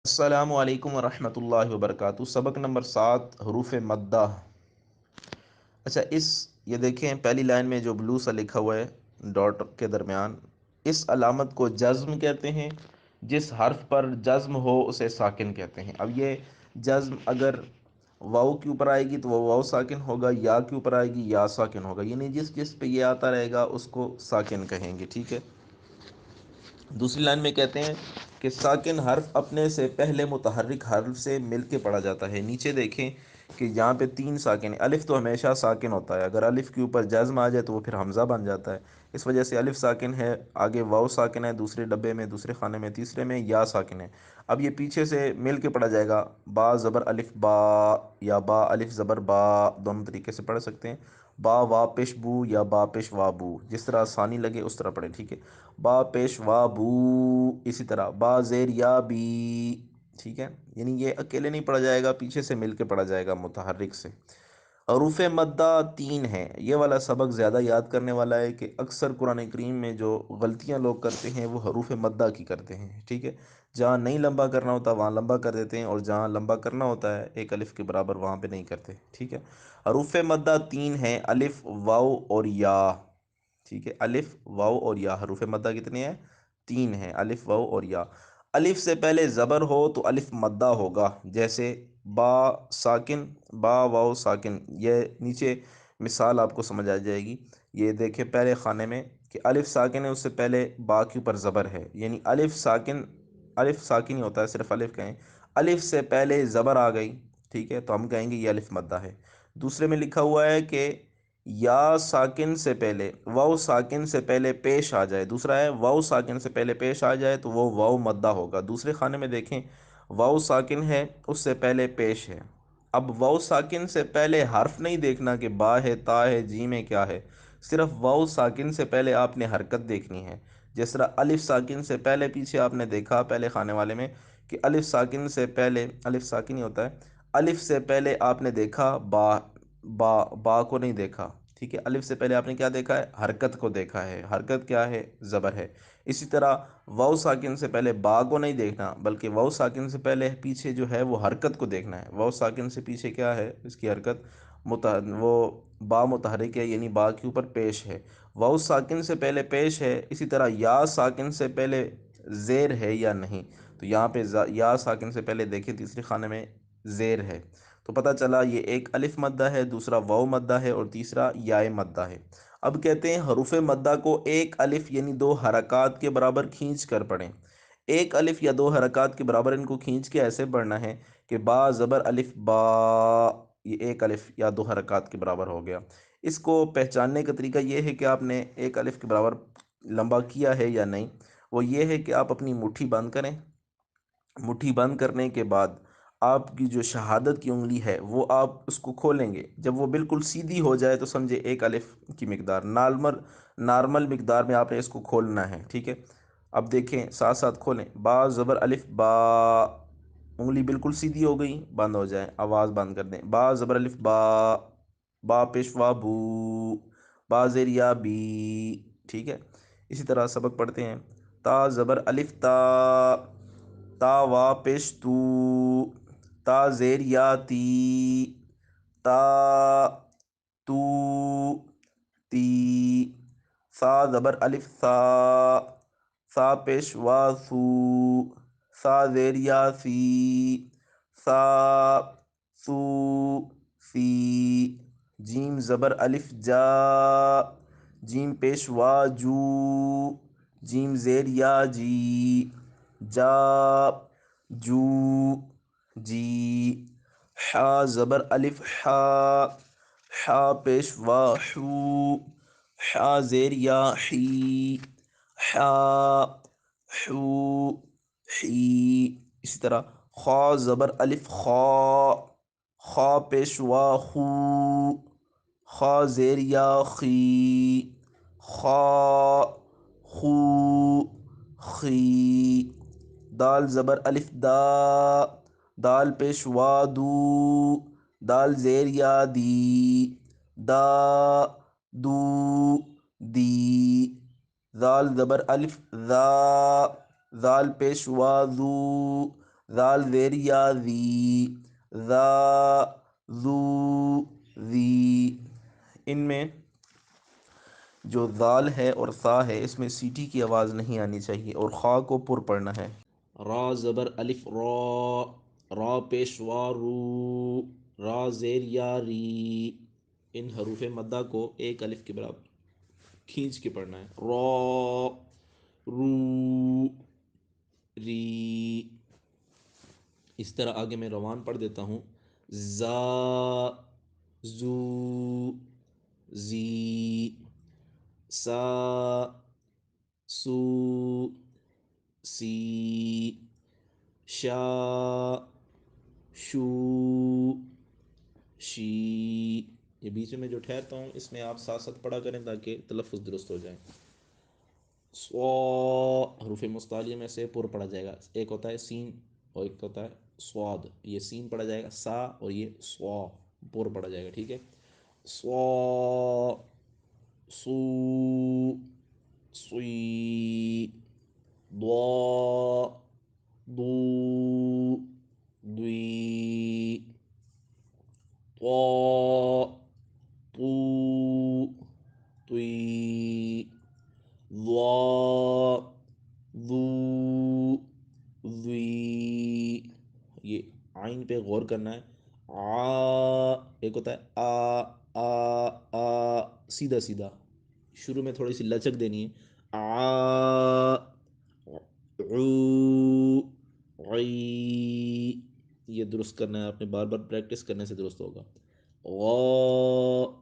السلام علیکم ورحمۃ اللہ وبرکاتہ۔ سبق نمبر 7، حروف مدہ۔ اچھا، یہ دیکھیں پہلی لائن میں جو بلو سا لکھا ہوا ہے ڈاٹ کے درمیان، اس علامت کو جزم کہتے ہیں۔ جس حرف پر جزم ہو اسے ساکن کہتے ہیں۔ اب یہ جزم اگر واؤ کے اوپر آئے گی تو وہ واؤ ساکن ہوگا، یا کے اوپر آئے گی یا ساکن ہوگا، یعنی جس جس پہ یہ آتا رہے گا اس کو ساکن کہیں گے، ٹھیک ہے۔ دوسری لائن میں کہتے ہیں کہ ساکن حرف اپنے سے پہلے متحرک حرف سے مل کے پڑھا جاتا ہے۔ نیچے دیکھیں کہ یہاں پہ 3 ساکن ہیں۔ الف تو ہمیشہ ساکن ہوتا ہے، اگر الف کے اوپر جزم آ جائے تو وہ پھر حمزہ بن جاتا ہے، اس وجہ سے الف ساکن ہے، آگے واؤ ساکن ہے، دوسرے ڈبے میں، دوسرے خانے میں، تیسرے میں یا ساکن ہے۔ اب یہ پیچھے سے مل کے پڑھا جائے گا، با زبر الف با، یا با الف زبر با، دونوں طریقے سے پڑھ سکتے ہیں۔ با وا پیش بو یا با پیش وا بو، جس طرح آسانی لگے اس طرح پڑھیں، ٹھیک ہے۔ با پیش وا بو، اسی طرح با زیر یا بی، ٹھیک ہے۔ یعنی یہ اکیلے نہیں پڑھا جائے گا، پیچھے سے مل کے پڑھا جائے گا متحرک سے۔ حروف مدہ 3 ہیں۔ یہ والا سبق زیادہ یاد کرنے والا ہے کہ اکثر قرآن کریم میں جو غلطیاں لوگ کرتے ہیں وہ حروف مدہ کی کرتے ہیں، ٹھیک ہے۔ جہاں نہیں لمبا کرنا ہوتا وہاں لمبا کر دیتے ہیں، اور جہاں لمبا کرنا ہوتا ہے ایک الف کے برابر وہاں پہ نہیں کرتے، ٹھیک ہے۔ حروف مدہ 3 ہیں، الف واؤ اور یا، ٹھیک ہے۔ الف واؤ اور یا حروف مدہ کتنے ہیں؟ 3 ہیں، الف واؤ اور یا۔ الف سے پہلے زبر ہو تو الف مدہ ہوگا، جیسے با ساکن، با واؤ ساکن۔ یہ نیچے مثال آپ کو سمجھ آ جائے گی، یہ دیکھیں پہلے خانے میں کہ الف ساکن ہے، اس سے پہلے با کے اوپر زبر ہے، یعنی الف ساکن، الف ساکن ہی ہوتا ہے، صرف الف کہیں، الف سے پہلے زبر آ گئی، ٹھیک ہے، تو ہم کہیں گے یہ الف مدہ ہے۔ دوسرے میں لکھا ہوا ہے کہ یا ساکن سے پہلے، واؤ ساکن سے پہلے پیش آ جائے، دوسرا ہے واؤ ساکن سے پہلے پیش آ جائے تو وہ واؤ مدہ ہوگا۔ دوسرے خانے میں دیکھیں واؤ ساکن ہے، اس سے پہلے پیش ہے۔ اب واؤ ساکن سے پہلے حرف نہیں دیکھنا کہ با ہے، تا ہے، جیم ہے، کیا ہے، صرف واؤ ساکن سے پہلے آپ نے حرکت دیکھنی ہے۔ جس طرح الف ساکن سے پہلے پیچھے آپ نے دیکھا پہلے خانے والے میں کہ الف ساکن سے پہلے، الف ساکن ہی ہوتا ہے، الف سے پہلے آپ نے دیکھا با، با کو نہیں دیکھا، ٹھیک ہے۔ الف سے پہلے آپ نے کیا دیکھا ہے؟ حرکت کو دیکھا ہے، حرکت کیا ہے؟ زبر ہے۔ اسی طرح واؤ ساکن سے پہلے با کو نہیں دیکھنا، بلکہ واؤ ساکن سے پہلے پیچھے جو ہے وہ حرکت کو دیکھنا ہے۔ واؤ ساکن سے پیچھے کیا ہے اس کی حرکت؟ وہ با متحرک ہے، یعنی با کے اوپر پیش ہے۔ واؤ ساکن سے پہلے پیش ہے، اسی طرح یا ساکن سے پہلے زیر ہے یا نہیں، تو یہاں پہ یا ساکن سے پہلے دیکھیں تیسرے خانے میں زیر ہے، تو پتہ چلا یہ ایک الف مدہ ہے، دوسرا واؤ مدہ ہے، اور تیسرا یائے مدہ ہے۔ اب کہتے ہیں حروف مدہ کو ایک الف یعنی 2 حرکات کے برابر کھینچ کر پڑھیں۔ ایک الف یا 2 حرکات کے برابر ان کو کھینچ کے ایسے پڑھنا ہے کہ با زبر الف با، یہ ایک الف یا 2 حرکات کے برابر ہو گیا۔ اس کو پہچاننے کا طریقہ یہ ہے کہ آپ نے ایک الف کے برابر لمبا کیا ہے یا نہیں، وہ یہ ہے کہ آپ اپنی مٹھی بند کریں، مٹھی بند کرنے کے بعد آپ کی جو شہادت کی انگلی ہے وہ آپ اس کو کھولیں گے، جب وہ بالکل سیدھی ہو جائے تو سمجھے ایک الف کی مقدار، نارمل مقدار میں آپ نے اس کو کھولنا ہے، ٹھیک ہے۔ اب دیکھیں ساتھ ساتھ کھولیں، با زبر الف با، انگلی بالکل سیدھی ہو گئی، بند ہو جائے، آواز بند کر دیں۔ با زبر الف با، با پیشوا بو، با زیر یا بی، ٹھیک ہے۔ اسی طرح سبق پڑھتے ہیں، تا زبر الف تا، تا وا پیش تو، تا زیر یا تی، تا تو تی، سا زبر الف سا، سا پیش وا سو، سا زیر یا سی، سا سو سی، جیم زبر الف جا، جیم پیش وا جو، جیم زیر یا جی، جا جو جی، حا زبر الف حا، حا پیش وا حو، حا زیر یا حی، حا حو حی۔ اسی طرح خا زبر الف خا، خا پیش وا خو، خا زیر یا خی، خا خو خی۔ دال زبر الف دا، دال پیش وا دو، دال زیر یا دی، دا دو دی۔ دال زبر الف ذا، دال پیش وا ذو، ذال زیر یا ذی، ذا، ذو، ذی، ان میں جو ذال ہے اور ثا ہے اس میں سیٹی کی آواز نہیں آنی چاہیے اور خا کو پر پڑھنا ہے۔ را زبر الف را، را پیشوا رو، را زیر یا ری، ان حروف مدہ کو ایک الف کے برابر کھینچ کے پڑھنا ہے۔ را، رو، ری، اس طرح آگے میں روان پڑھ دیتا ہوں۔ زا، زو، زی، سا، سو، سی، شا، شو، شی، یہ بیچ میں جو ٹھہرتا ہوں اس میں آپ ساتھ ساتھ پڑھا کریں تاکہ تلفظ درست ہو جائے۔ سوا، حروف مستعلیہ میں سے پر پڑھا جائے گا، ایک ہوتا ہے سین اور ایک ہوتا ہے سواد، یہ سین پڑھا جائے گا سا اور یہ سوا پر پڑھا جائے گا، ٹھیک ہے۔ سوا، سو، سوی، ضا، ضو، ضی، طا، طو، طی، ضا، ذو، ذی، یہ عین پہ غور کرنا ہے۔ آ، ایک ہوتا ہے آ سیدھا سیدھا، شروع میں تھوڑی سی لچک دینی ہے۔ آ، عو، عی، یہ درست کرنا ہے آپ نے، بار بار پریکٹس کرنے سے درست ہوگا۔ غا،